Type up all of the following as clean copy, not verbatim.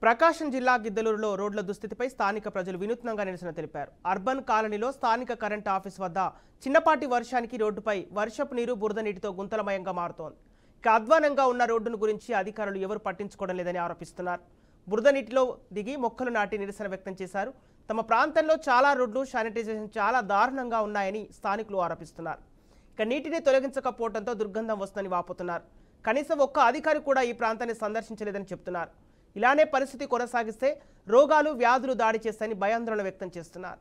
ప్రకాశం జిల్లా గిద్దలూరులో రోడ్ల దుస్థితిపై స్థానిక ప్రజలు వినూత్నంగా నిరసన తెలిపారు. అర్బన్ కాలనీలో స్థానిక కరెంట్ ఆఫీస్ వద్ద చిన్నపాటి వర్షానికి రోడ్డుపై వర్షపు నీరు బురద నీటితో గుంతలమయంగా మారుతోంది. ఇక అధ్వానంగా ఉన్న రోడ్డును గురించి అధికారులు ఎవరు పట్టించుకోవడం లేదని ఆరోపిస్తున్నారు. బురద నీటిలో దిగి మొక్కలు నాటి నిరసన వ్యక్తం చేశారు. తమ ప్రాంతంలో చాలా రోడ్లు శానిటైజేషన్ చాలా దారుణంగా ఉన్నాయని స్థానికులు ఆరోపిస్తున్నారు. ఇక నీటిని తొలగించకపోవడంతో దుర్గంధం వస్తుందని వాపోతున్నారు. కనీసం ఒక్క అధికారి కూడా ఈ ప్రాంతాన్ని సందర్శించలేదని చెప్తున్నారు. ఇలానే పరిస్థితి కొనసాగిస్తే రోగాలు వ్యాధులు దాడి చేస్తాయని భయాందోళన వ్యక్తం చేస్తున్నారు.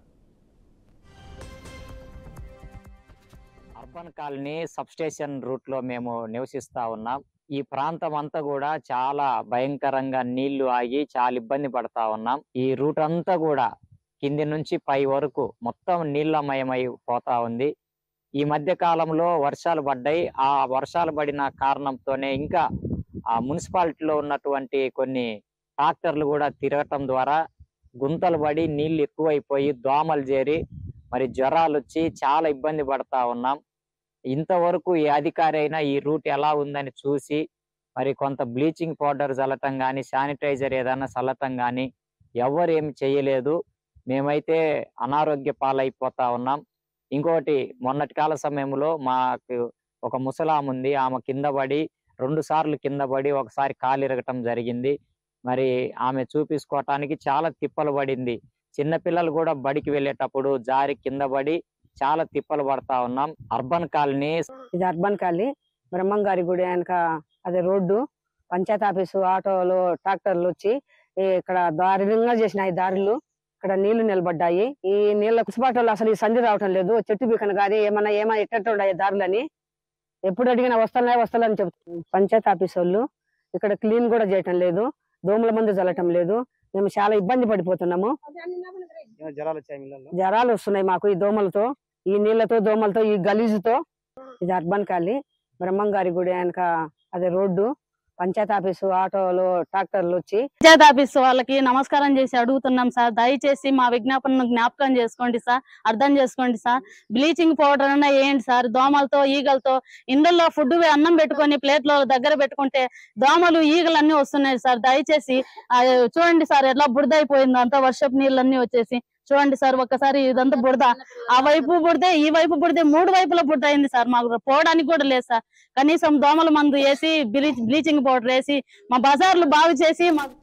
అర్బన్ కాలనీ సబ్స్టేషన్ రూట్ లో మేము నివసిస్తా ఉన్నాం. ఈ ప్రాంతం అంతా కూడా చాలా భయంకరంగా నీళ్లు ఆగి చాలా ఇబ్బంది పడతా ఉన్నాం. ఈ రూట్ అంతా కూడా కింది నుంచి పై వరకు మొత్తం నీళ్లమయమై పోతా ఉంది. ఈ మధ్య కాలంలో వర్షాలు పడ్డాయి. ఆ వర్షాలు పడిన కారణంతోనే ఇంకా ఆ మున్సిపాలిటీలో ఉన్నటువంటి కొన్ని ట్రాక్టర్లు కూడా తిరగటం ద్వారా గుంతలు పడి నీళ్లు ఎక్కువైపోయి దోమలు చేరి మరి జ్వరాలు వచ్చి చాలా ఇబ్బంది పడతా ఉన్నాం. ఇంతవరకు ఏ అధికారి అయినా ఈ రూట్ ఎలా ఉందని చూసి మరి కొంత బ్లీచింగ్ పౌడర్ చల్లటం కానీ శానిటైజర్ ఏదైనా చల్లటం కానీ ఎవరు ఏమి చేయలేదు. మేమైతే అనారోగ్య పాలైపోతా ఉన్నాం. ఇంకోటి మొన్నటి కాల సమయంలో మాకు ఒక ముసలాం ఉంది. ఆమె కింద పడి 2 సార్లు కింద పడి ఒకసారి కాలిరగటం జరిగింది. మరి ఆమె చూపించుకోవటానికి చాలా తిప్పలు పడింది. చిన్నపిల్లలు కూడా బడికి వెళ్ళేటప్పుడు జారి కింద పడి చాలా తిప్పలు పడతా ఉన్నాం. అర్బన్ కాలనీ ఇది అర్బన్ కాలనీ బ్రహ్మంగారి గుడి వెనక అదే రోడ్డు పంచాయతీ ఆఫీసు ఆటోలు ట్రాక్టర్లు వచ్చి ఇక్కడ దారుణంగా చేసినాయి దారులు. ఇక్కడ నీళ్లు నిలబడ్డాయి. ఈ నీళ్ళ కుసుబాటోళ్ళు అసలు ఈ సంధి రావటం లేదు. చెట్టు బీకను కాదు ఏమన్నా ఎట్ట ఉన్నాయి దారులని. ఎప్పుడు అడిగినా వస్తాలని చెప్తారు. పంచాయతీ ఆఫీస్ వాళ్ళు ఇక్కడ క్లీన్ కూడా చేయటం లేదు. దోమల మందు చల్లటం లేదు. మేము చాలా ఇబ్బంది పడిపోతున్నాము. జ్వరాలు వస్తున్నాయి మాకు ఈ దోమలతో, ఈ నీళ్లతో, దోమలతో, ఈ గలీజుతో. ఇది అర్బన్ కాలనీ బ్రహ్మంగారి గుడి వెనక అదే రోడ్డు పంచాయతీ ఆఫీసు ఆటోలు ట్రాక్టర్లు వచ్చి పంచాయతీ ఆఫీస్ వాళ్ళకి నమస్కారం చేసి అడుగుతున్నాం సార్, దయచేసి మా విజ్ఞాపనను జ్ఞాపకం చేసుకోండి సార్, అర్థం చేసుకోండి సార్. బ్లీచింగ్ పౌడర్ అన్నా వేయండి సార్. దోమలతో ఈగలతో ఇండ్లలో ఫుడ్ అన్నం పెట్టుకొని ప్లేట్లో దగ్గర పెట్టుకుంటే దోమలు ఈగలు అన్ని వస్తున్నాయి సార్. దయచేసి చూడండి సార్ ఎట్లా బురద అయిపోయిందో, అంతా వర్షపు నీళ్ళన్నీ వచ్చేసి చూడండి సార్. ఒక్కసారి ఇదంతా బురద, ఆ వైపు బురదే ఈ వైపు బురదే, 3 వైపుల బురద అయింది సార్. మాకు పోవడానికి కూడా లేదు సార్. కనీసం దోమల మందు వేసి బ్లీచింగ్ పౌడర్ వేసి మా బజార్లు బాగు చేసి మాకు